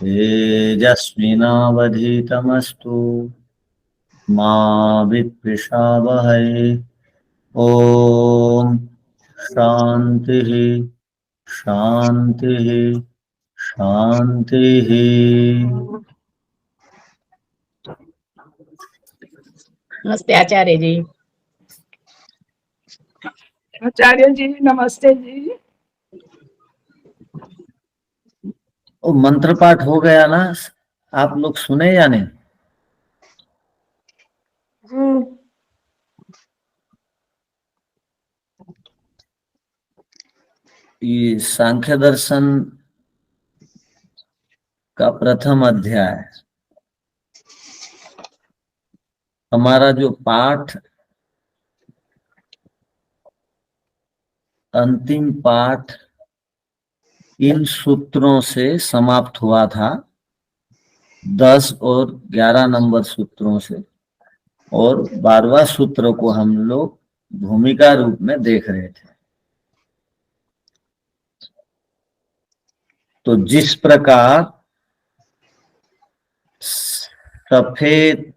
तेजस्विनावधीतमस्तु मा विद्विषावहै। ओम शांति शांति शांति। नमस्ते आचार्य जी। आचार्य जी नमस्ते जी। वो मंत्र पाठ हो गया ना, आप लोग सुने या नहीं? ये सांख्य दर्शन का प्रथम अध्याय, हमारा जो पाठ अंतिम पाठ इन सूत्रों से समाप्त हुआ था, 10 और 11 नंबर सूत्रों से, और 12वां सूत्र को हम लोग भूमिका रूप में देख रहे थे। तो जिस प्रकार सफेद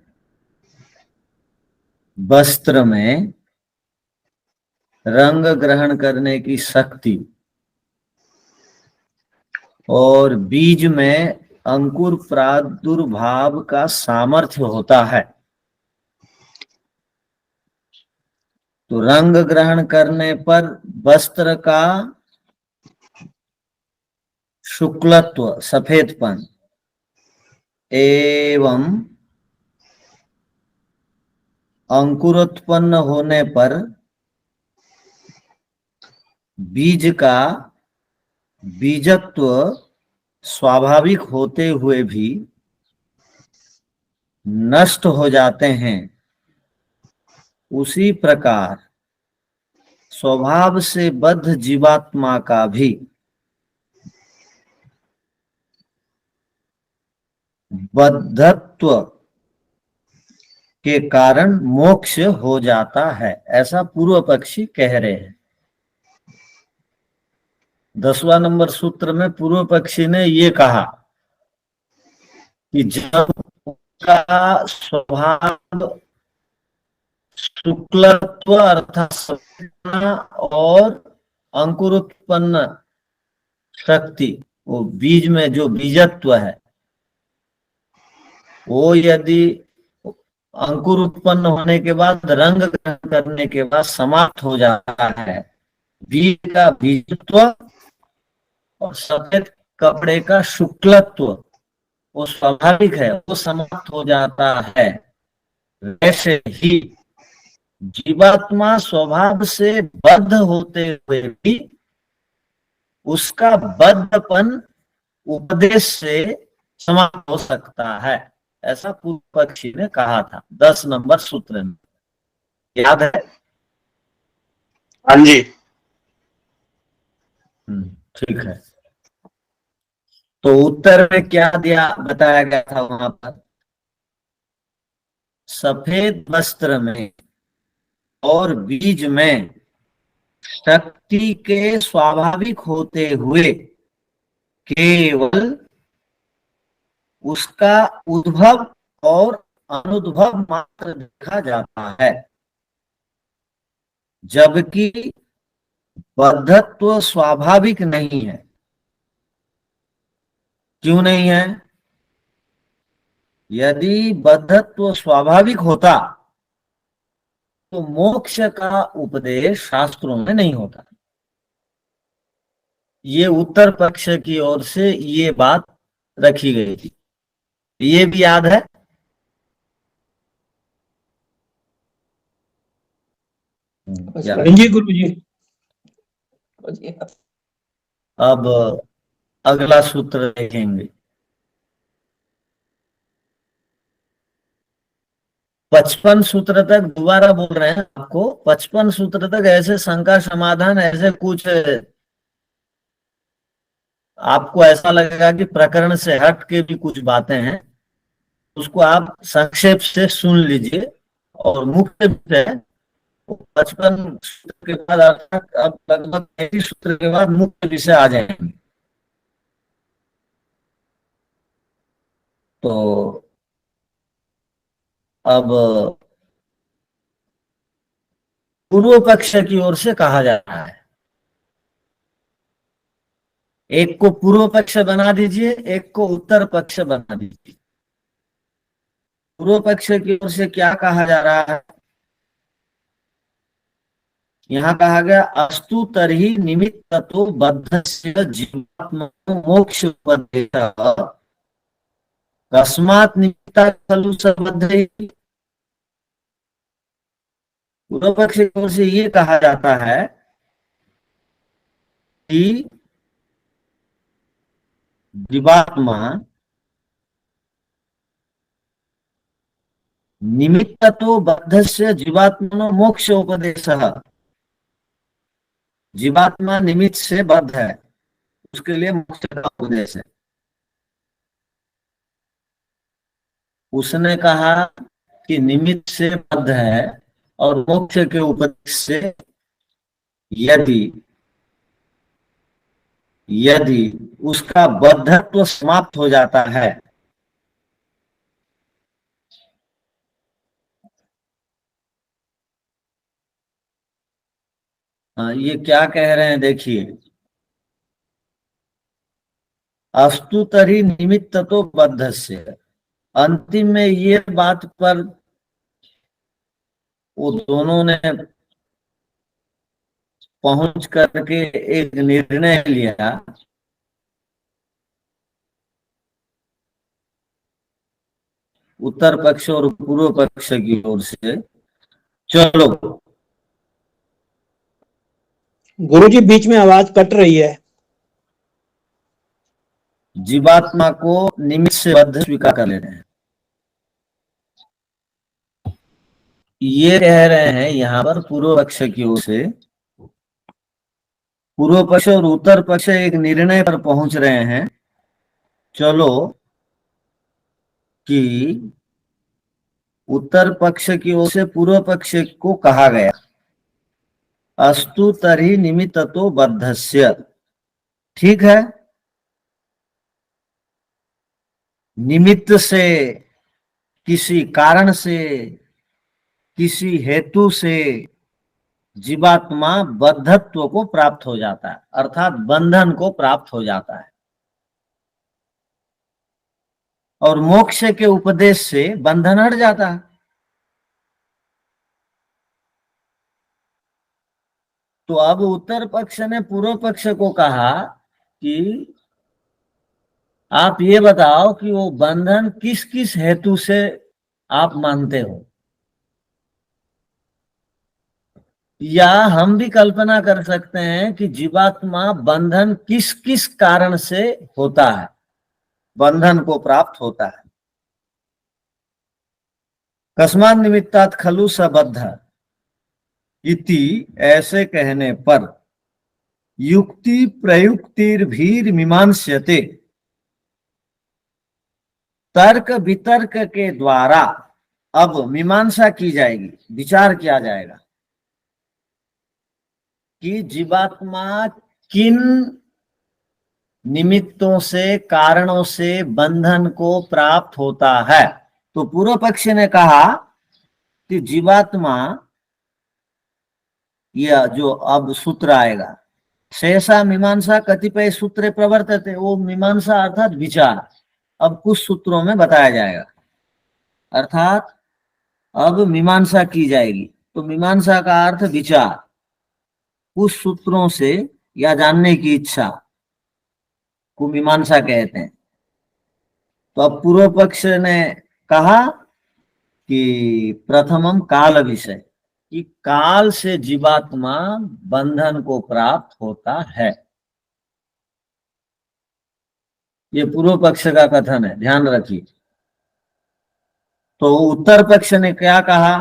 वस्त्र में रंग ग्रहण करने की शक्ति और बीज में अंकुर प्रादुर्भाव का सामर्थ्य होता है, तो रंग ग्रहण करने पर वस्त्र का शुक्लत्व सफेदपन एवं अंकुरोत्पन्न होने पर बीज का बीजत्व स्वाभाविक होते हुए भी नष्ट हो जाते हैं, उसी प्रकार स्वभाव से बद्ध जीवात्मा का भी बद्धत्व के कारण मोक्ष हो जाता है, ऐसा पूर्व पक्षी कह रहे हैं। 10वां नंबर सूत्र में पूर्व पक्षी ने ये कहा कि जब उसका स्वभाव शुक्लत्व अर्थात सफेदपना और अंकुरोत्पन्न शक्ति, वो बीज में जो बीजत्व है, वो यदि अंकुर उत्पन्न होने के बाद रंग ग्रहण करने के बाद समाप्त हो जाता है, बीज का बीजत्व और सफेद कपड़े का शुक्लत्व वो स्वाभाविक है, वो समाप्त हो जाता है, वैसे ही जीवात्मा स्वभाव से बद्ध होते हुए भी उसका बद्धपन उपदेश से समाप्त हो सकता है, ऐसा पूर्व पक्षी ने कहा था 10 नंबर सूत्र में, याद है? हाँ जी। ठीक है। तो उत्तर में क्या दिया बताया गया था वहां पर? सफेद वस्त्र में और बीज में शक्ति के स्वाभाविक होते हुए केवल उसका उद्भव और अनुद्भव मात्र देखा जाता है, जबकि बद्धत्व स्वाभाविक नहीं है। क्यों नहीं है? यदि बद्धत्व स्वाभाविक होता तो मोक्ष का उपदेश शास्त्रों में नहीं होता। ये उत्तर पक्ष की ओर से ये बात रखी गई थी, ये भी याद है? जी गुरु जी। अब अगला सूत्र देखेंगे। 55 सूत्र तक दोबारा बोल रहे हैं आपको, 55 सूत्र तक ऐसे शंका समाधान, ऐसे कुछ आपको ऐसा लगेगा कि प्रकरण से हट के भी कुछ बातें हैं, उसको आप संक्षेप से सुन लीजिए। और मुख्य विषय 55 सूत्र के बाद अब लगभग 33 सूत्र के बाद मुख्य विषय आ जाएंगे। तो अब पूर्व पक्ष की ओर से कहा जा रहा है, एक को पूर्व पक्ष बना दीजिए, एक को उत्तर पक्ष बना दीजिए। पूर्व पक्ष की ओर से क्या कहा जा रहा है, यहां कहा गया अस्तु तर्हि निमित्ततो बद्धस्य जीवात्मनो मोक्ष उपदेशः कस्मात् निमित्ता खलु सबद्धैः। पूर्व पक्ष की ओर से ये कहा जाता है कि जीवात्मा निमित्ततो बद्धस्य जीवात्मनो मोक्ष उपदेशः, जीवात्मा निमित्त से बद्ध है, उसके लिए मोक्ष का उपदेश है। उसने कहा कि निमित्त से बद्ध है और मोक्ष के उपदेश से यदि यदि उसका बद्धत्व समाप्त हो जाता है, ये क्या कह रहे हैं देखिए, अस्तु तरी निमित्त तो बद्धस्य, अंतिम में ये बात पर वो दोनों ने पहुंच करके एक निर्णय लिया उत्तर पक्ष और पूर्व पक्ष की ओर से, चलो गुरुजी बीच में आवाज कट रही है। जीवात्मा को निमित्त से बद्ध स्वीकार कर ले रहे हैं। ये कह रहे हैं यहां पर पूर्व पक्ष की ओर से, पूर्व पक्ष और उत्तर पक्ष एक निर्णय पर पहुंच रहे हैं, चलो कि उत्तर पक्ष की ओर से पूर्व पक्ष को कहा गया अस्तु तर्हि निमित्ततो बद्धस्य, ठीक है, निमित्त से, किसी कारण से, किसी हेतु से जीवात्मा बद्धत्व को प्राप्त हो जाता है, अर्थात बंधन को प्राप्त हो जाता है, और मोक्ष के उपदेश से बंधन हट जाता है। तो अब उत्तर पक्ष ने पूर्व पक्ष को कहा कि आप ये बताओ कि वो बंधन किस किस हेतु से आप मानते हो, या हम भी कल्पना कर सकते हैं कि जीवात्मा बंधन किस किस कारण से होता है, बंधन को प्राप्त होता है। कस्मात् निमित्तात् खलु सबद्ध इति, ऐसे कहने पर युक्ति प्रयुक्तिर्भीर मीमांस्यते, तर्क वितर्क के द्वारा अब मीमांसा की जाएगी, विचार किया जाएगा कि जीवात्मा किन निमित्तों से, कारणों से बंधन को प्राप्त होता है। तो पूर्व पक्ष ने कहा कि जीवात्मा, यह जो अब सूत्र आएगा, शेषा मीमांसा कतिपय सूत्र प्रवर्तते, वो मीमांसा अर्थात विचार अब कुछ सूत्रों में बताया जाएगा, अर्थात अब मीमांसा की जाएगी। तो मीमांसा का अर्थ विचार, कुछ सूत्रों से या जानने की इच्छा को मीमांसा कहते हैं। तो अब पूर्व पक्ष ने कहा कि प्रथमम काल विषय, कि काल से जीवात्मा बंधन को प्राप्त होता है, ये पूर्व पक्ष का कथन है, ध्यान रखिए। तो उत्तर पक्ष ने क्या कहा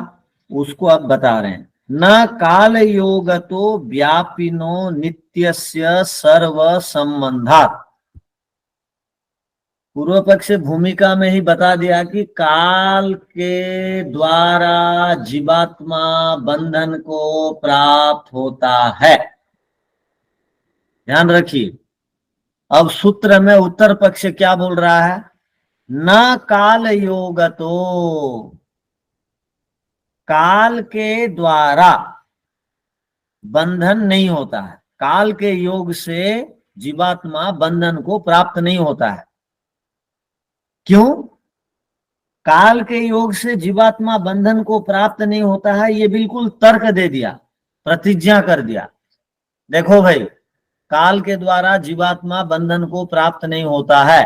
उसको अब बता रहे हैं, न काल योगतो व्यापिनो नित्यस्य सर्व संबंधात्। पूर्व पक्ष भूमिका में ही बता दिया कि काल के द्वारा जीवात्मा बंधन को प्राप्त होता है, ध्यान रखिए। अब सूत्र में उत्तर पक्ष क्या बोल रहा है, न काल योगतो, काल के द्वारा बंधन नहीं होता है। काल के योग से जीवात्मा बंधन को प्राप्त नहीं होता है। क्यों? काल के योग से जीवात्मा बंधन को प्राप्त नहीं होता है, ये बिल्कुल तर्क दे दिया, प्रतिज्ञा कर दिया। देखो भाई, काल के द्वारा जीवात्मा बंधन को प्राप्त नहीं होता है।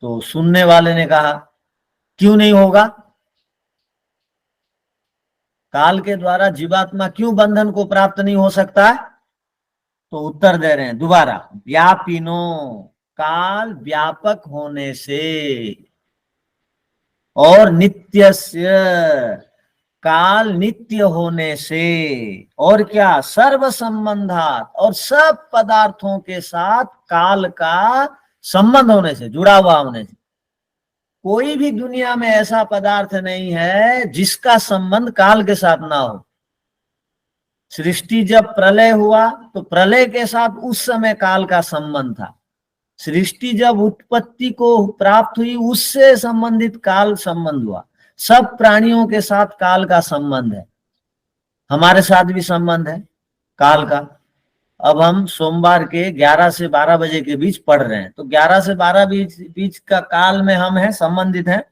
तो सुनने वाले ने कहा क्यों नहीं होगा? काल के द्वारा जीवात्मा क्यों बंधन को प्राप्त नहीं हो सकता है? तो उत्तर दे रहे हैं दोबारा, व्यापिनो, काल व्यापक होने से, और नित्यस्य, काल नित्य होने से, और क्या, सर्व संबंधात, और सब पदार्थों के साथ काल का संबंध होने से, जुड़ा हुआ होने से। कोई भी दुनिया में ऐसा पदार्थ नहीं है जिसका संबंध काल के साथ ना हो। सृष्टि जब प्रलय हुआ तो प्रलय के साथ उस समय काल का संबंध था। सृष्टि जब उत्पत्ति को प्राप्त हुई उससे संबंधित काल संबंध हुआ। सब प्राणियों के साथ काल का संबंध है, हमारे साथ भी संबंध है काल का। अब हम सोमवार के 11 से 12 बजे के बीच पढ़ रहे हैं, तो 11 से 12 बीच का काल में हम हैं, संबंधित हैं।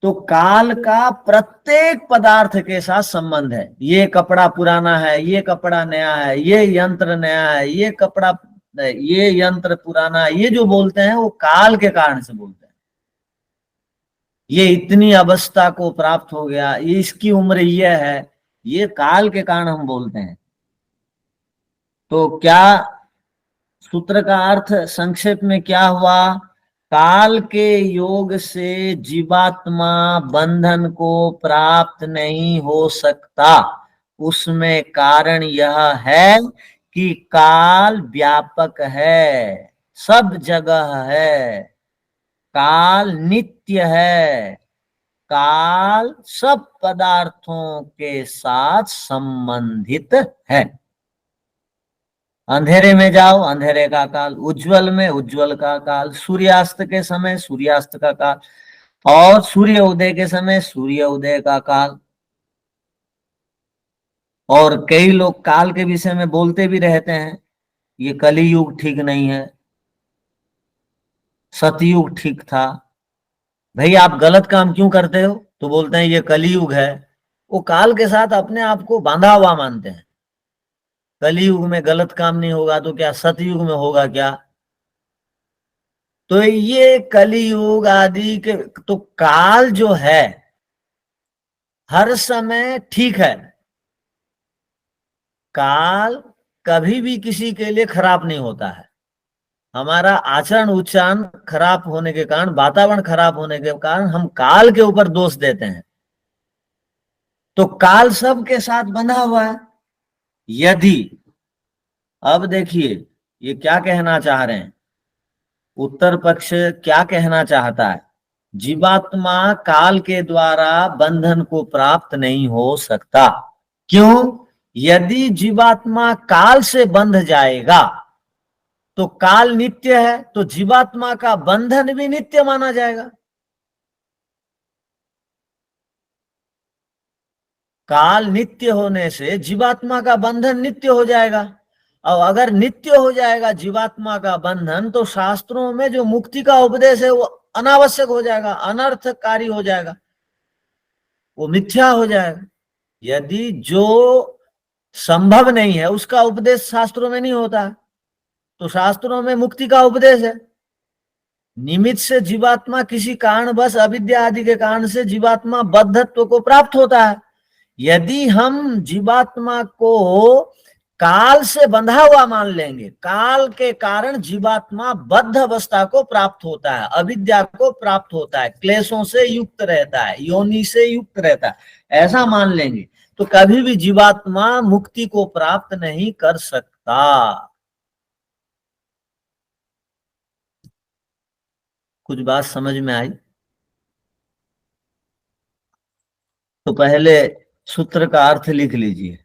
तो काल का प्रत्येक पदार्थ के साथ संबंध है। ये कपड़ा पुराना है, ये कपड़ा नया है, ये यंत्र नया है, ये कपड़ा, ये यंत्र पुराना है, ये जो बोलते हैं वो काल के कारण से बोलते हैं। ये इतनी अवस्था को प्राप्त हो गया, ये इसकी उम्र ये है, ये काल के कारण हम बोलते हैं। तो क्या सूत्र का अर्थ संक्षेप में क्या हुआ? काल के योग से जीवात्मा बंधन को प्राप्त नहीं हो सकता। उसमें कारण यह है कि काल व्यापक है, सब जगह है, काल नित्य है, काल सब पदार्थों के साथ संबंधित है। अंधेरे में जाओ, अंधेरे का काल, उज्जवल में उज्जवल का काल, सूर्यास्त के समय सूर्यास्त का काल, और सूर्य उदय के समय सूर्य उदय का काल। और कई लोग काल के विषय में बोलते भी रहते हैं, ये कली युग ठीक नहीं है, सतयुग ठीक था। भाई आप गलत काम क्यों करते हो? तो बोलते हैं ये कलयुग है। वो काल के साथ अपने आप को बांधा हुआ मानते हैं। कलयुग में गलत काम नहीं होगा तो क्या सतयुग में होगा क्या? तो ये कलयुग आदि के, तो काल जो है हर समय ठीक है। काल कभी भी किसी के लिए खराब नहीं होता है। हमारा आचरण उच्चारण खराब होने के कारण, वातावरण खराब होने के कारण हम काल के ऊपर दोष देते हैं। तो काल सबके साथ बंधा हुआ है। यदि, अब देखिए ये क्या कहना चाह रहे हैं, उत्तर पक्ष क्या कहना चाहता है? जीवात्मा काल के द्वारा बंधन को प्राप्त नहीं हो सकता। क्यों? यदि जीवात्मा काल से बंध जाएगा तो काल नित्य है, तो जीवात्मा का बंधन भी नित्य माना जाएगा। काल नित्य होने से जीवात्मा का बंधन नित्य हो जाएगा। और अगर नित्य हो जाएगा जीवात्मा का बंधन, तो शास्त्रों में जो मुक्ति का उपदेश है वो अनावश्यक हो जाएगा, अनर्थकारी हो जाएगा, वो मिथ्या हो जाएगा। यदि जो संभव नहीं है उसका उपदेश शास्त्रों में नहीं होता, तो शास्त्रों में मुक्ति का उपदेश है। निमित्त से जीवात्मा किसी कारण, बस अविद्या आदि के कारण से जीवात्मा बद्धत्व को प्राप्त होता है। यदि हम जीवात्मा को काल से बंधा हुआ मान लेंगे, काल के कारण जीवात्मा बद्ध अवस्था को प्राप्त होता है, अविद्या को प्राप्त होता है, क्लेशों से युक्त रहता है, योनि से युक्त रहता है, ऐसा मान लेंगे तो कभी भी जीवात्मा मुक्ति को प्राप्त नहीं कर सकता। कुछ बात समझ में आई? तो पहले सूत्र का अर्थ लिख लीजिए।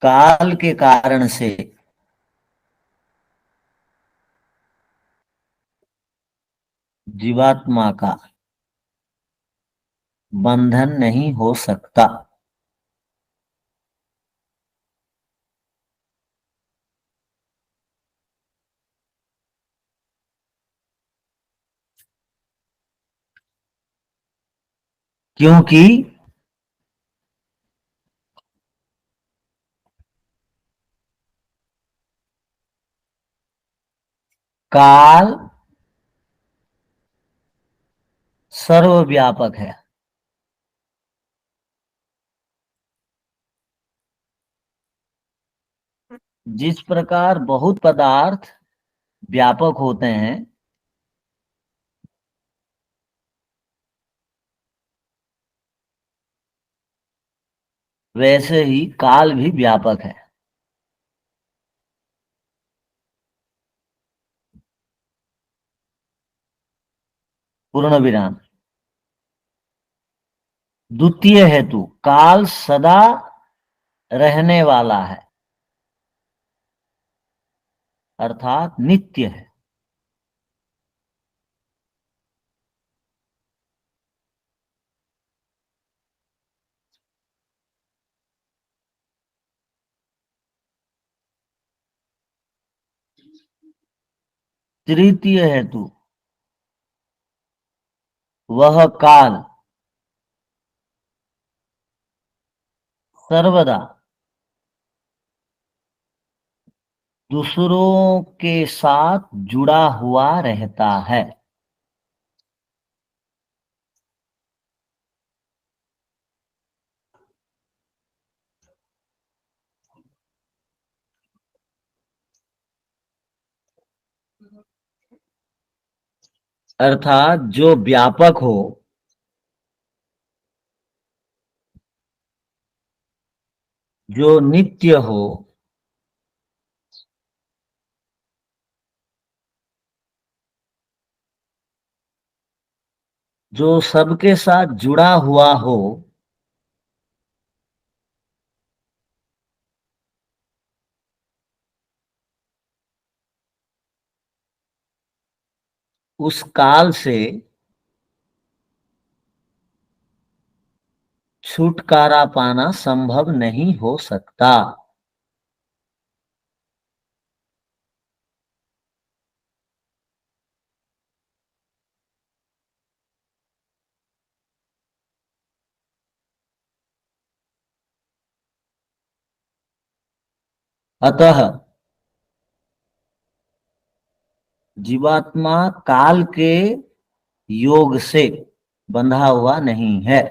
काल के कारण से जीवात्मा का बंधन नहीं हो सकता। क्योंकि काल सर्वव्यापक है। जिस प्रकार बहुत पदार्थ व्यापक होते हैं, वैसे ही काल भी व्यापक है। पूर्ण विराम। द्वितीय हेतु, काल सदा रहने वाला है, अर्थात नित्य है। तृतीय हेतु, वह काल सर्वदा दूसरों के साथ जुड़ा हुआ रहता है। अर्थात जो व्यापक हो, जो नित्य हो, जो सबके साथ जुड़ा हुआ हो, उस काल से छुटकारा पाना संभव नहीं हो सकता। अतः जीवात्मा काल के योग से बंधा हुआ नहीं है।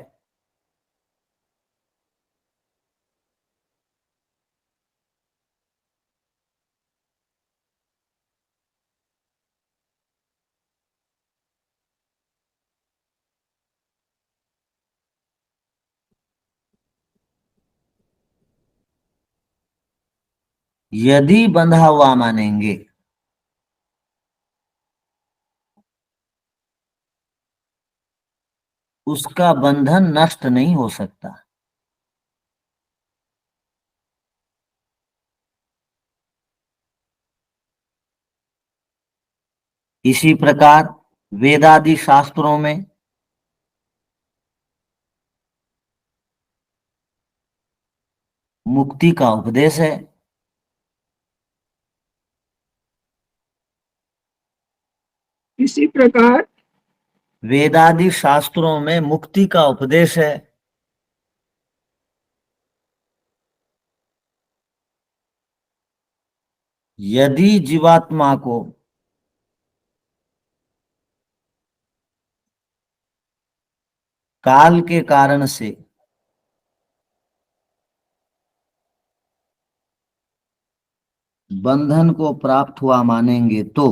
यदि बंधा हुआ मानेंगे उसका बंधन नष्ट नहीं हो सकता। इसी प्रकार वेदादि शास्त्रों में मुक्ति का उपदेश है। इसी प्रकार वेदादि शास्त्रों में मुक्ति का उपदेश है। यदि जीवात्मा को काल के कारण से बंधन को प्राप्त हुआ मानेंगे तो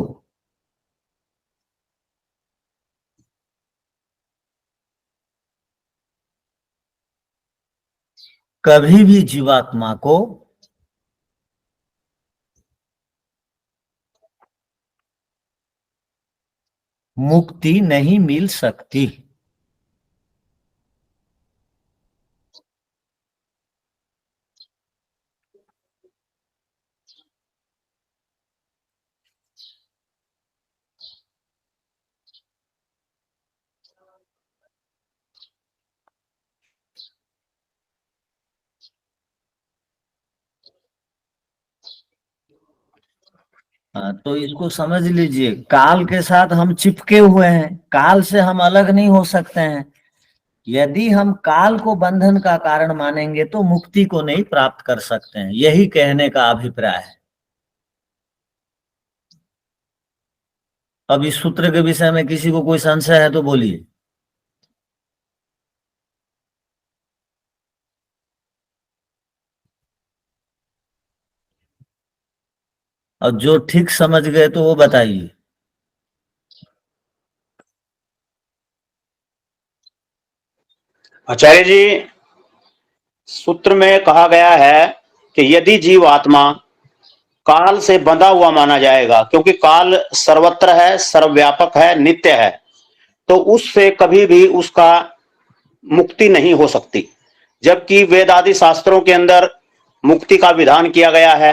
कभी भी जीवात्मा को मुक्ति नहीं मिल सकती। हाँ, तो इसको समझ लीजिए, काल के साथ हम चिपके हुए हैं, काल से हम अलग नहीं हो सकते हैं। यदि हम काल को बंधन का कारण मानेंगे तो मुक्ति को नहीं प्राप्त कर सकते हैं, यही कहने का अभिप्राय है। अब इस सूत्र के विषय में किसी को कोई संशय है तो बोलिए। और जो ठीक समझ गए तो वो बताइए। आचार्य जी, सूत्र में कहा गया है कि यदि जीव आत्मा काल से बंधा हुआ माना जाएगा, क्योंकि काल सर्वत्र है, सर्वव्यापक है, नित्य है, तो उससे कभी भी उसका मुक्ति नहीं हो सकती। जबकि वेद आदि शास्त्रों के अंदर मुक्ति का विधान किया गया है।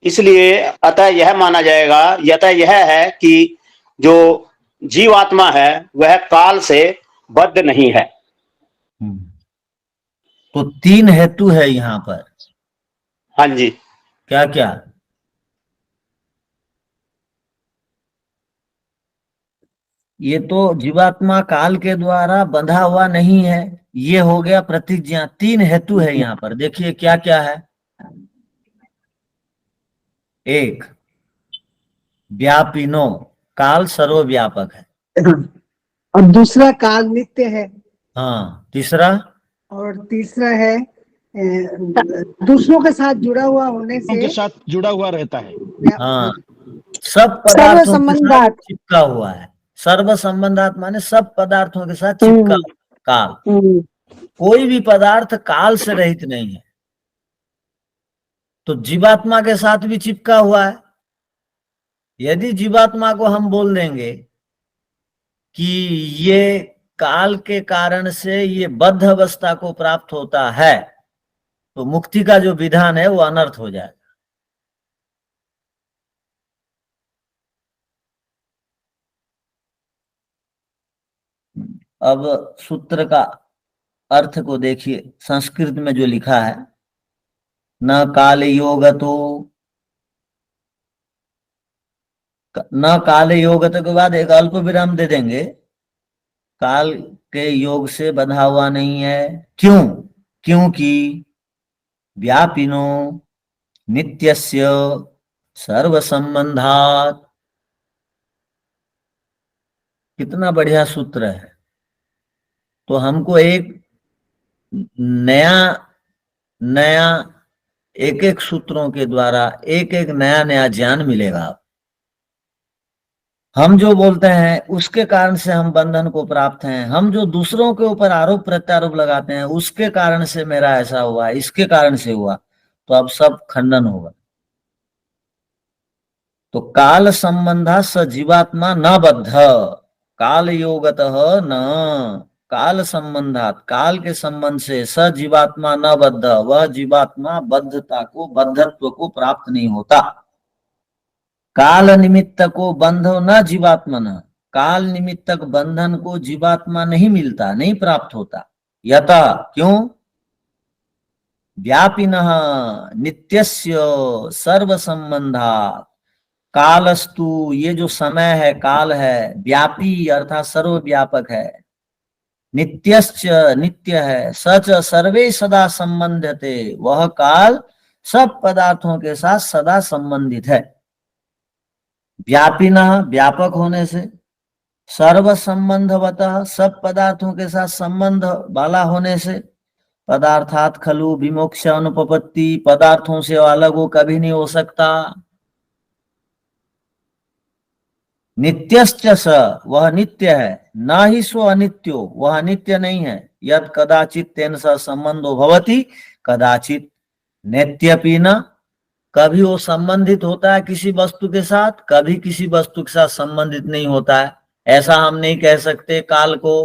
इसलिए अतः यह माना जाएगा, यतः यह है कि जो जीवात्मा है वह काल से बद्ध नहीं है। तो तीन हेतु है यहाँ पर। हाँ जी। क्या क्या? ये तो जीवात्मा काल के द्वारा बंधा हुआ नहीं है, ये हो गया प्रतिज्ञा। तीन हेतु है यहाँ पर, देखिए क्या क्या है। एक, व्यापिनो, काल सर्वव्यापक है। और दूसरा काल नित्य है। हाँ, तीसरा, और तीसरा है दूसरों के साथ जुड़ा हुआ होने से के साथ जुड़ा हुआ रहता है। हाँ, सब सर्व पदार्थों के साथ संबंधात। चिपका हुआ है। सर्व संबंधात माने सब पदार्थों के साथ चिपका हुआ है काल। कोई भी पदार्थ काल से रहित नहीं है। तो जीवात्मा के साथ भी चिपका हुआ है। यदि जीवात्मा को हम बोल देंगे कि ये काल के कारण से ये बद्ध अवस्था को प्राप्त होता है, तो मुक्ति का जो विधान है वो अनर्थ हो जाएगा। अब सूत्र का अर्थ को देखिए, संस्कृत में जो लिखा है, न काल योगतो, न काल योगत के बाद एक अल्प विराम दे देंगे, काल के योग से बंधा हुआ नहीं है। क्यों? क्योंकि व्यापिनो नित्यस्य सर्व संबंधात। कितना बढ़िया सूत्र है। तो हमको एक नया नया एक एक सूत्रों के द्वारा एक एक नया नया ज्ञान मिलेगा। हम जो बोलते हैं उसके कारण से हम बंधन को प्राप्त हैं, हम जो दूसरों के ऊपर आरोप प्रत्यारोप लगाते हैं उसके कारण से मेरा ऐसा हुआ, इसके कारण से हुआ, तो अब सब खंडन होगा। तो काल संबंधा स जीवात्मा न बद्ध, काल योगतः न, काल संबंधात, काल के संबंध से स जीवात्मा न बद्ध, वह जीवात्मा बद्धता को, बद्धत्व को प्राप्त नहीं होता। काल निमित्त को बंधो न जीवात्मन, काल निमित्तक बंधन को जीवात्मा नहीं मिलता, नहीं प्राप्त होता। यथा, क्यों? व्यापिनः नित्यस्य सर्व संबंधा, कालस्तु, ये जो समय है, काल है, व्यापी अर्थात सर्वव्यापक है, नित्यश्च नित्य है, सच सर्वे सदा संबंधते, वह काल सब पदार्थों के साथ सदा संबंधित है। व्यापिना, व्यापक होने से, सर्व संबंधवतः, सब पदार्थों के साथ संबंध वाला होने से, पदार्थात खलु विमोक्ष अनुपपत्ति, पदार्थों से अलग वो कभी नहीं हो सकता। नित्यश्च स, वह नित्य है, न ही स्व अनित्यो, वह नित्य नहीं है। यद कदाचित तेन स संबंधो भवति कदाचित नित्यपि न, कभी वो संबंधित होता है किसी वस्तु के साथ, कभी किसी वस्तु के साथ संबंधित नहीं होता है। ऐसा हम नहीं कह सकते काल को।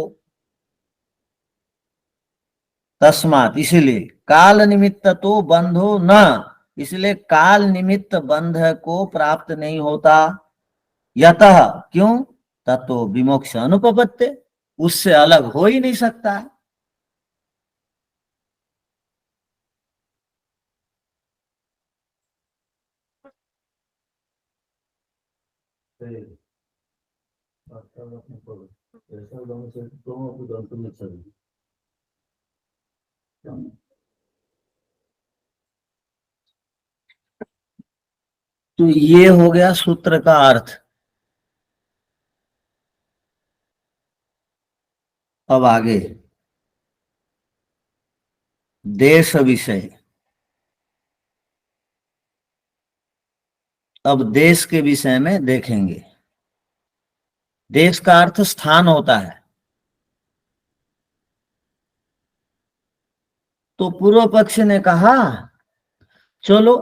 तस्मात, इसीलिए काल निमित्त तो बंधो न, इसलिए काल निमित्त बंध को प्राप्त नहीं होता। यतः, क्यों? ततो विमोक्ष अनुपपत्ते, उससे अलग हो ही नहीं सकता है। तो ये हो गया सूत्र का अर्थ। अब आगे देश विषय। अब देश के विषय में देखेंगे। देश का अर्थ स्थान होता है। तो पूर्व पक्ष ने कहा चलो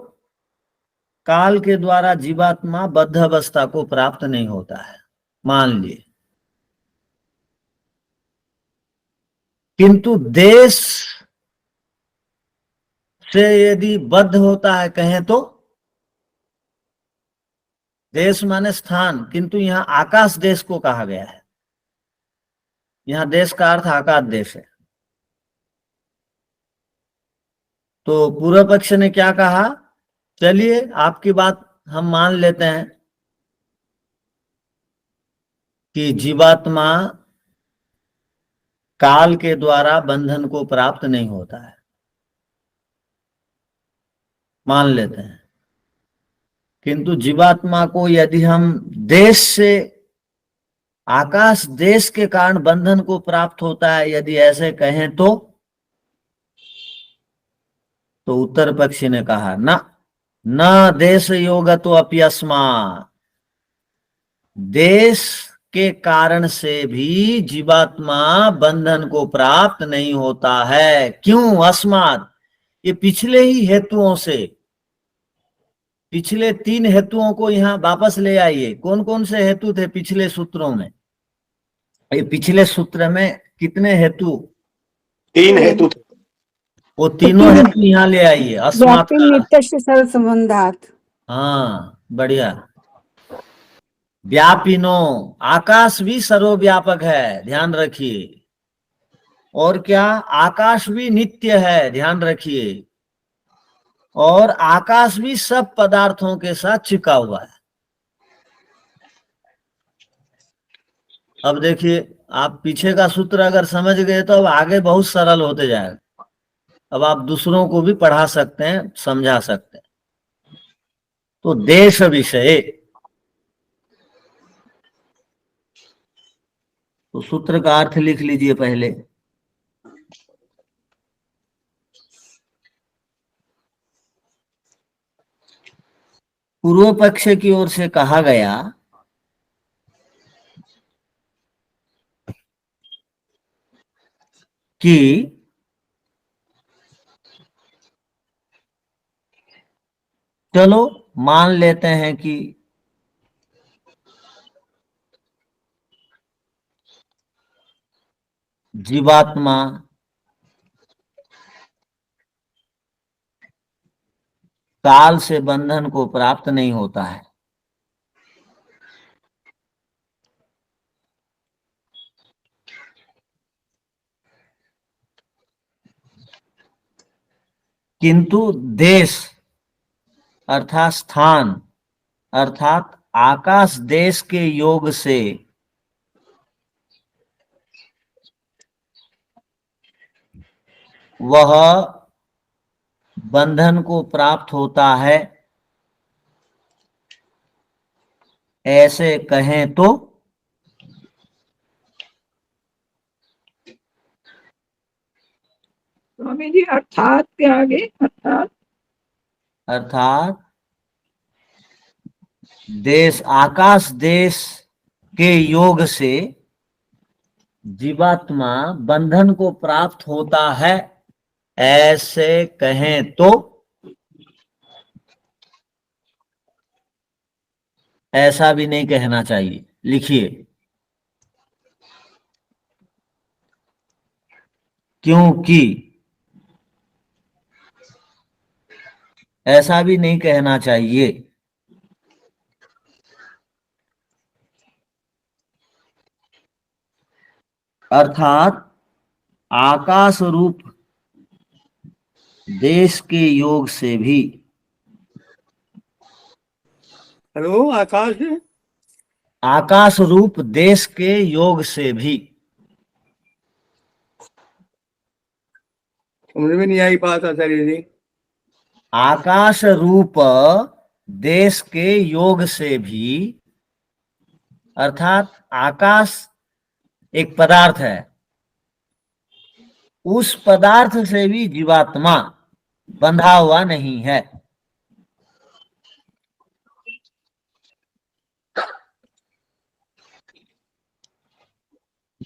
काल के द्वारा जीवात्मा बद्ध अवस्था को प्राप्त नहीं होता है, मान लिए, किंतु देश से यदि बद्ध होता है कहें तो, देश माने स्थान, किंतु यहां आकाश देश को कहा गया है। यहां देश का अर्थ आकाश देश है। तो पूर्व पक्ष ने क्या कहा, चलिए आपकी बात हम मान लेते हैं कि जीवात्मा काल के द्वारा बंधन को प्राप्त नहीं होता है, मान लेते हैं। किंतु जीवात्मा को यदि हम देश से, आकाश देश के कारण बंधन को प्राप्त होता है, यदि ऐसे कहें तो उत्तर पक्षी ने कहा ना, न देश योग तो अप्यस्मात्, देश के कारण से भी जीवात्मा बंधन को प्राप्त नहीं होता है। क्यों? अस्मात्, ये पिछले ही हेतुओं से, पिछले 3 हेतुओं को यहां वापस ले आइए। कौन कौन से हेतु थे पिछले सूत्रों में? ये पिछले सूत्र में कितने हेतु? 3 हेतु थे। वो तीनों हेतु यहाँ ले आइए। अस्मात् व्यापी नित्य से सर्व संबंधात। हाँ, बढ़िया। व्यापिनो, आकाश भी सर्वव्यापक है, ध्यान रखिए। और क्या? आकाश भी नित्य है, ध्यान रखिए। और आकाश भी सब पदार्थों के साथ चिपका हुआ है। अब देखिए, आप पीछे का सूत्र अगर समझ गए तो अब आगे बहुत सरल होते जाएगा। अब आप दूसरों को भी पढ़ा सकते हैं, समझा सकते हैं। तो देश विषय, तो सूत्र का अर्थ लिख लीजिए पहले। पूर्व पक्ष की ओर से कहा गया कि चलो मान लेते हैं कि जीवात्मा काल से बंधन को प्राप्त नहीं होता है, किंतु देश अर्थात स्थान अर्थात आकाश देश के योग से वह बंधन को प्राप्त होता है, ऐसे कहें तो स्वामी जी अर्थात के आगे अर्थात देश, आकाश देश के योग से जीवात्मा बंधन को प्राप्त होता है, ऐसे कहें तो, ऐसा भी नहीं कहना चाहिए। लिखिए, क्योंकि ऐसा भी नहीं कहना चाहिए। अर्थात आकाश रूप देश के योग से भी। हेलो, आकाश है? आकाश रूप देश के योग से भी। समझ में नहीं आई बात आचार्य जी। आकाश रूप देश के योग से भी, अर्थात आकाश एक पदार्थ है, उस पदार्थ से भी जीवात्मा बंधा हुआ नहीं है।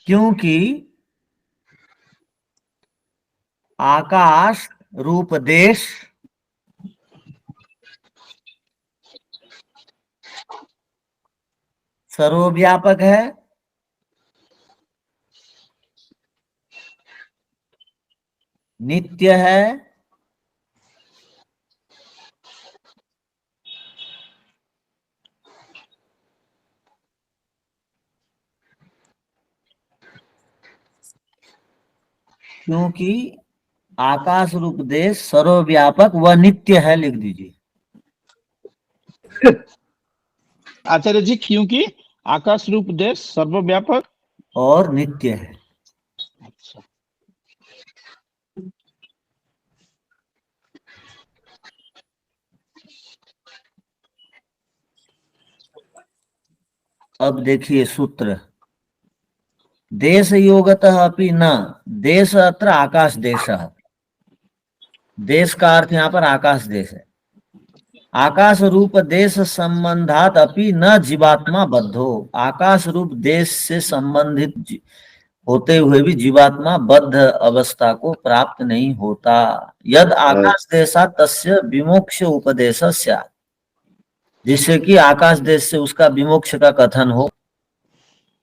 क्योंकि आकाश रूप देश सर्वव्यापक है, नित्य है, क्योंकि आकाश रूप देश सर्वव्यापक व नित्य है। लिख दीजिए। आचार्य जी, क्योंकि आकाश रूप देश सर्वव्यापक और नित्य है। अच्छा। अब देखिए सूत्र। देश योगतः अपि न देश अत्र आकाश देश। देश का अर्थ यहाँ पर आकाश देश है। आकाश रूप देश संबंधात अपि न जीवात्मा बद्धो। आकाश रूप देश से संबंधित होते हुए भी जीवात्मा बद्ध अवस्था को प्राप्त नहीं होता। यद आकाश देशा तस्य विमोक्ष उपदेशस्य, जिससे कि आकाश देश से उसका विमोक्ष का कथन हो।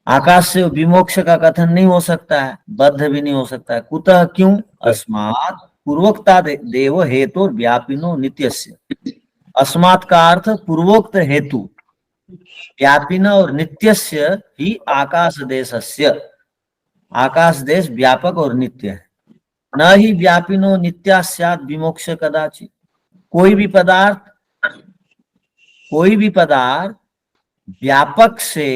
आकाश से विमोक्ष का कथन नहीं हो सकता है, बद्ध भी नहीं हो सकता है। कुतः क्यों? अस्मात् पूर्वोक्ता देव हेतु व्यापिनो नित्यस्य। अस्मात् का अर्थ पूर्वोक्त हेतु व्यापिन और नित्यस्य ही आकाश देशस्य। आकाश देश व्यापक और नित्य है। न ही व्यापिनो नित्या स्यात् विमोक्ष कदाचित। कोई भी पदार्थ व्यापक से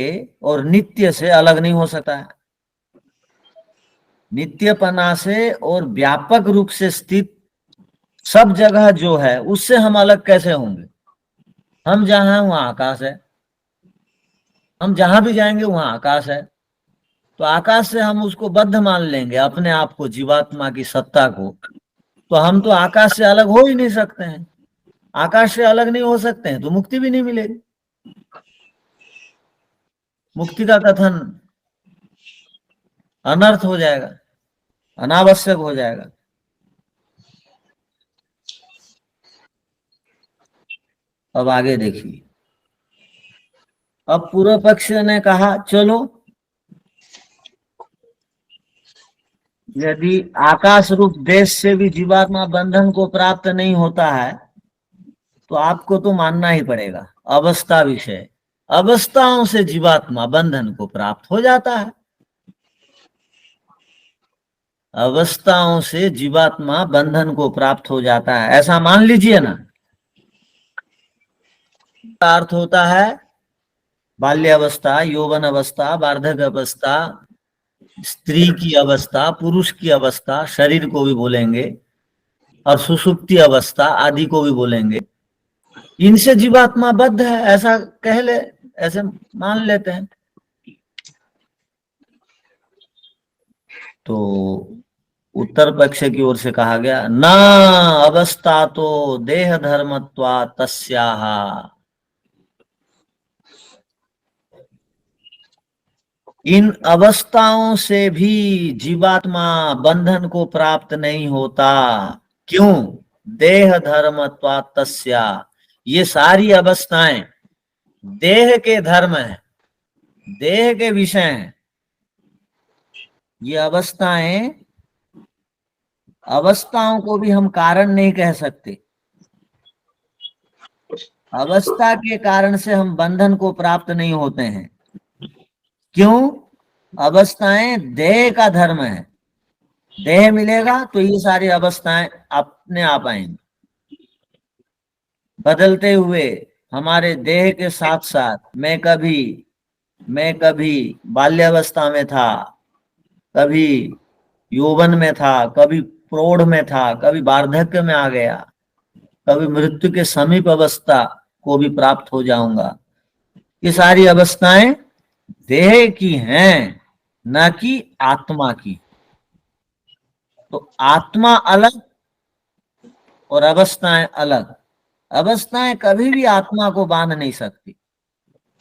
और नित्य से अलग नहीं हो सकता है। नित्यपना से और व्यापक रूप से स्थित सब जगह जो है उससे हम अलग कैसे होंगे? हम जहां हैं वहां आकाश है, हम जहां भी जाएंगे वहां आकाश है। तो आकाश से हम उसको बद्ध मान लेंगे, अपने आप को, जीवात्मा की सत्ता को, तो हम तो आकाश से अलग हो ही नहीं सकते हैं। आकाश से अलग नहीं हो सकते हैं तो मुक्ति भी नहीं मिलेगी। मुक्ति का कथन अनर्थ हो जाएगा, अनावश्यक हो जाएगा। अब आगे देखिए। अब पूर्व पक्ष ने कहा चलो, यदि आकाश रूप देश से भी जीवात्मा बंधन को प्राप्त नहीं होता है तो आपको तो मानना ही पड़ेगा अवस्था विषय। अवस्थाओं से जीवात्मा बंधन को प्राप्त हो जाता है। अवस्थाओं से जीवात्मा बंधन को प्राप्त हो जाता है, ऐसा मान लीजिए ना। अर्थ होता है बाल्यावस्था, यौवन अवस्था, वार्धक्य अवस्था, स्त्री की अवस्था, पुरुष की अवस्था, शरीर को भी बोलेंगे, और सुषुप्ति अवस्था आदि को भी बोलेंगे। इनसे जीवात्मा बद्ध है, ऐसा कह ले, ऐसे मान लेते हैं। तो उत्तर पक्ष की ओर से कहा गया न अवस्था तो देह धर्मत्वा तस्याह। इन अवस्थाओं से भी जीवात्मा बंधन को प्राप्त नहीं होता। क्यों? देह धर्मत्वा तस्या। ये सारी अवस्थाएं देह के धर्म है, देह के विषय हैं। ये अवस्थाओं को भी हम कारण नहीं कह सकते। अवस्था के कारण से हम बंधन को प्राप्त नहीं होते हैं। क्यों? अवस्थाएं देह का धर्म है। देह मिलेगा तो ये सारी अवस्थाएं अपने आप आएंगी। बदलते हुए हमारे देह के साथ साथ मैं कभी मैं कभी बाल्यावस्था में था, कभी यौवन में था, कभी प्रौढ़ में था, कभी वार्धक्य में आ गया, कभी मृत्यु के समीप अवस्था को भी प्राप्त हो जाऊंगा। ये सारी अवस्थाएं देह की हैं, न कि आत्मा की। तो आत्मा अलग और अवस्थाएं अलग। अवस्थाएं कभी भी आत्मा को बांध नहीं सकती,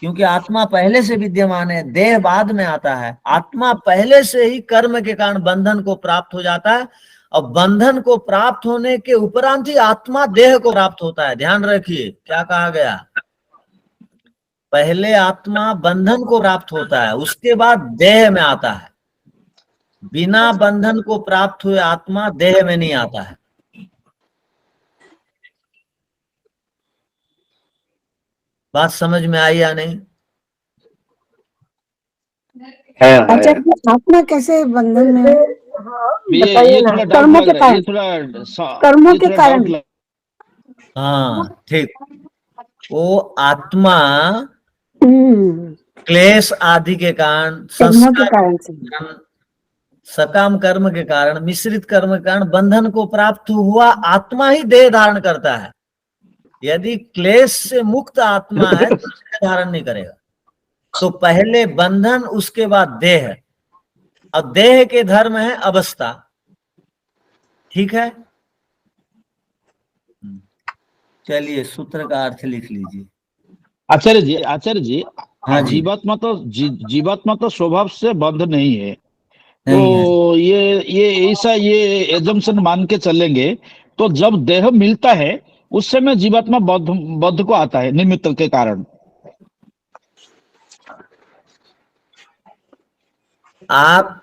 क्योंकि आत्मा पहले से विद्यमान है, देह बाद में आता है। आत्मा पहले से ही कर्म के कारण बंधन को प्राप्त हो जाता है, और बंधन को प्राप्त होने के उपरांत ही आत्मा देह को प्राप्त होता है। ध्यान रखिए क्या कहा गया, पहले आत्मा बंधन को प्राप्त होता है, उसके बाद देह में आता है। बिना बंधन को प्राप्त हुए आत्मा देह में नहीं आता है। बात समझ में आई या नहीं? अच्छा, आत्मा कैसे बंधन में है? ये थोड़ा डाउट कर्मों लग के रहा है, कारण, कर्मों के कारण। हाँ ठीक। वो आत्मा हम्म, क्लेश आदि के कारण, कर्मों के संस्कार कारण से। के कारण, सकाम कर्म के कारण, मिश्रित कर्म के कारण बंधन को प्राप्त हुआ आत्मा ही देह धारण करता है। यदि क्लेश से मुक्त आत्मा है तो देह धारण नहीं करेगा। तो पहले बंधन, उसके बाद देह, और देह के धर्म है अवस्था। ठीक है, चलिए सूत्र का अर्थ लिख लीजिए। आचार्य जी, हाँ जी। जीवात्मा तो स्वभाव से बंध नहीं है। तो नहीं है। ये ऐसा ये एजम्पशन मान के चलेंगे, तो जब देह मिलता है उस समय जीवात्मा बद्ध को आता है निमित्त के कारण। आप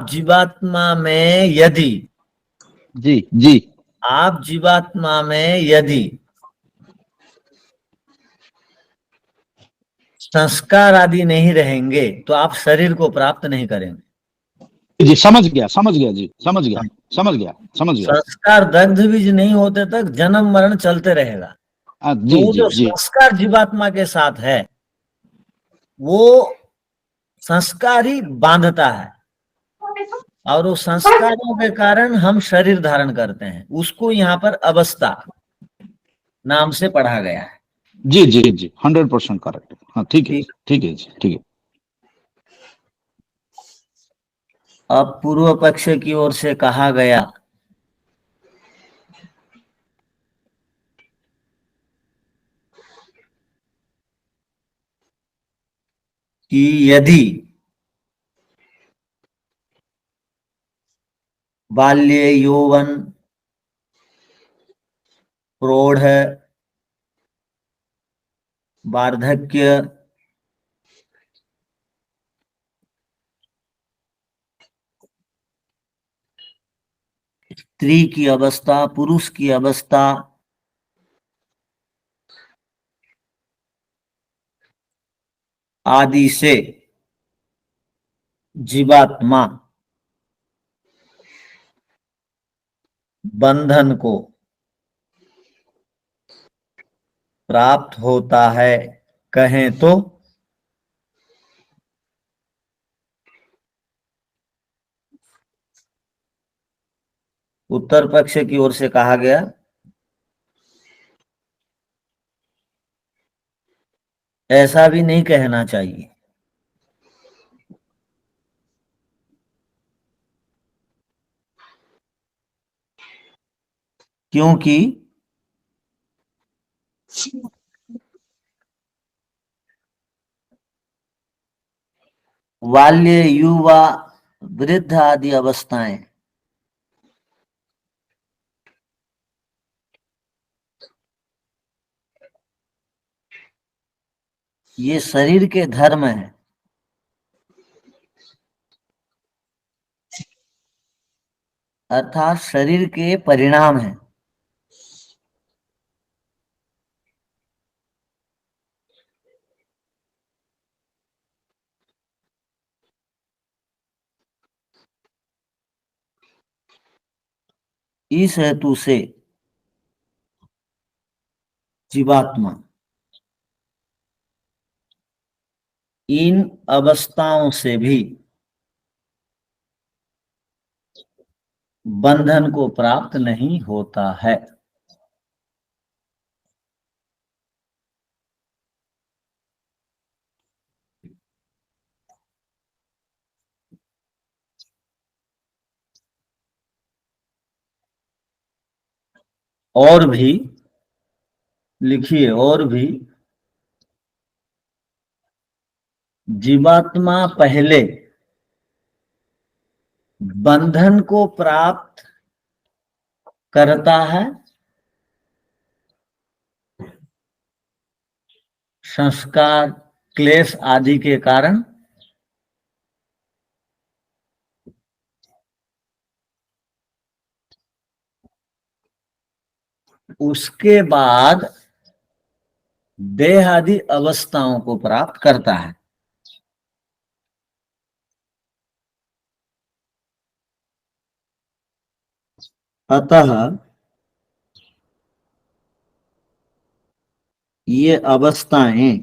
जीवात्मा में यदि, जी जी आप जीवात्मा में यदि संस्कार आदि नहीं रहेंगे तो आप शरीर को प्राप्त नहीं करेंगे। जी, समझ गया जी, समझ गया। संस्कार दग्ध बीज नहीं होते तक जन्म मरण चलते रहेगा। तो जी वो जी जो जी संस्कार जीवात्मा के साथ है, वो संस्कार ही बांधता है, और वो संस्कारों के कारण हम शरीर धारण करते हैं। उसको यहाँ पर अवस्था नाम से पढ़ा गया है। जी जी जी 100% करेक्ट। हाँ ठीक है जी, ठीक है। अब पूर्व पक्ष की ओर से कहा गया कि यदि बाल्य, यौवन, प्रौढ़, वार्धक्य, स्त्री की अवस्था, पुरुष की अवस्था, आदि से जीवात्मा बंधन को प्राप्त होता है, कहें तो उत्तर पक्ष की ओर से कहा गया ऐसा भी नहीं कहना चाहिए, क्योंकि बाल्य, युवा, वृद्ध आदि अवस्थाएं ये शरीर के धर्म है, अर्थात शरीर के परिणाम है। इस हेतु से जीवात्मा इन अवस्थाओं से भी बंधन को प्राप्त नहीं होता है। और भी लिखिए, और भी जीवात्मा पहले बंधन को प्राप्त करता है, संस्कार क्लेश आदि के कारण, उसके बाद देह आदि अवस्थाओं को प्राप्त करता है। अतः ये अवस्थाएं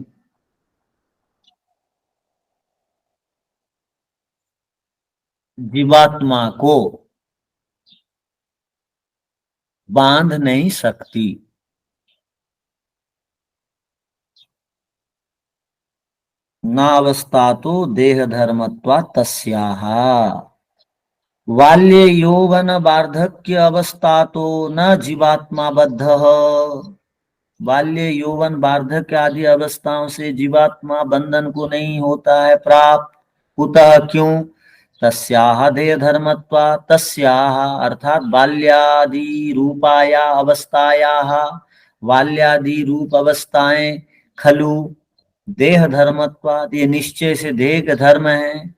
जीवात्मा को बांध नहीं सकती। नावस्था तो देह धर्मत्वा तस्याः। बाल्ये यौवन वार्धक्य अवस्था तो न जीवात्मा बद्धः। बाल्य यौवन वार्धक्य आदि अवस्थाओं से जीवात्मा बंधन को नहीं होता है प्राप्त। कुतः, क्यों? तस्याः देह धर्मत्वा, तस्याः अर्थात बाल्यादि रूपाया अवस्थायाः, बाल्यादि रूप अवस्थाएं खलु देह धर्मत्वात्, ये निश्चय से देह का धर्म है।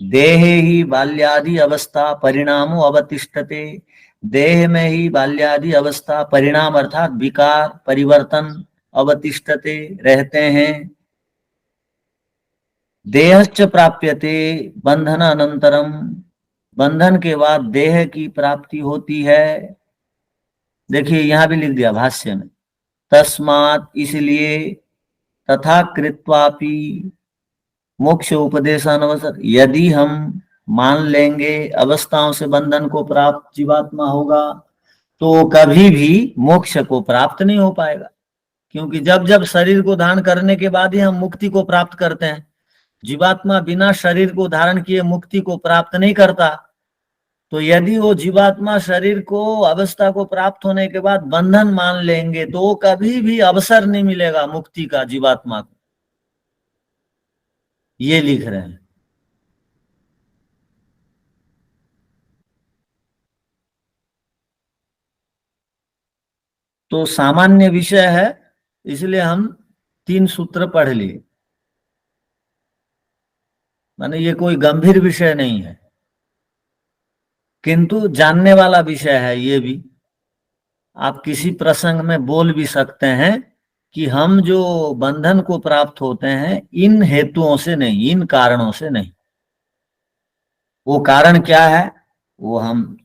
देह ही बाल्यादि अवस्था परिणामो अवतिष्ठते, देह में ही बाल्यादि अवस्था परिणाम अर्थात विकार परिवर्तन अवतिष्ठते रहते हैं। देहश्च प्राप्यते बंधन अनंतरम, बंधन के बाद देह की प्राप्ति होती है। देखिए यहां भी लिख दिया भाष्य में, तस्मात् इसलिए, तथा कृत्वापि मोक्ष उपदेशानवसर, यदि हम मान लेंगे अवस्थाओं से बंधन को प्राप्त जीवात्मा होगा तो कभी भी मोक्ष को प्राप्त नहीं हो पाएगा। क्योंकि जब जब शरीर को धारण करने के बाद ही हम मुक्ति को प्राप्त करते हैं। जीवात्मा बिना शरीर को धारण किए मुक्ति को प्राप्त नहीं करता। तो यदि वो जीवात्मा शरीर को अवस्था को प्राप्त होने के बाद बंधन मान लेंगे तो कभी भी अवसर नहीं मिलेगा मुक्ति का जीवात्मा को। ये लिख रहे हैं। तो सामान्य विषय है, इसलिए हम 3 सूत्र पढ़ लिए। माने ये कोई गंभीर विषय नहीं है, किंतु जानने वाला विषय है। ये भी आप किसी प्रसंग में बोल भी सकते हैं कि हम जो बंधन को प्राप्त होते हैं इन हेतुओं से नहीं, इन कारणों से नहीं। वो कारण क्या है वो हम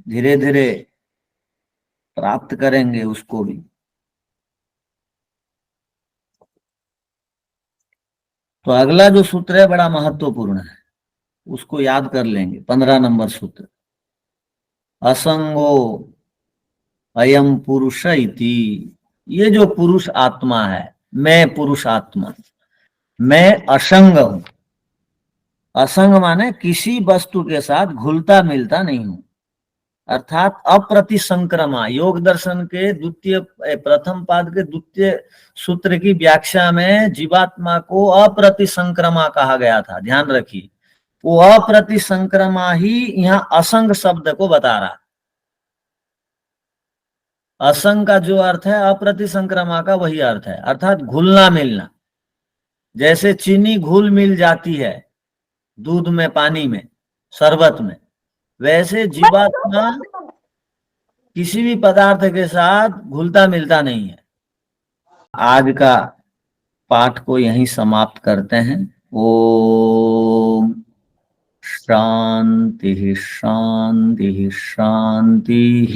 धीरे धीरे प्राप्त करेंगे उसको भी। तो अगला जो सूत्र है बड़ा महत्वपूर्ण है, उसको याद कर लेंगे। 15 नंबर सूत्र, असंगो अयम पुरुष इति। ये जो पुरुष आत्मा है, मैं पुरुष आत्मा, मैं असंग हूं। असंग माने किसी वस्तु के साथ घुलता मिलता नहीं हूं, अर्थात अप्रतिसंक्रमा। योग दर्शन के प्रथम पाद के द्वितीय सूत्र की व्याख्या में जीवात्मा को अप्रतिसंक्रमा कहा गया था, ध्यान रखिए। वो अप्रतिसंक्रमा ही यहाँ असंग शब्द को बता रहा। असंग का जो अर्थ है अप्रतिसंक्रमा का वही अर्थ है, अर्थात घुलना मिलना। जैसे चीनी घुल मिल जाती है दूध में, पानी में, शरबत में, वैसे जीवात्मा किसी भी पदार्थ के साथ घुलता मिलता नहीं है। आज का पाठ को यहीं समाप्त करते हैं। ओम शांति शांति शांति।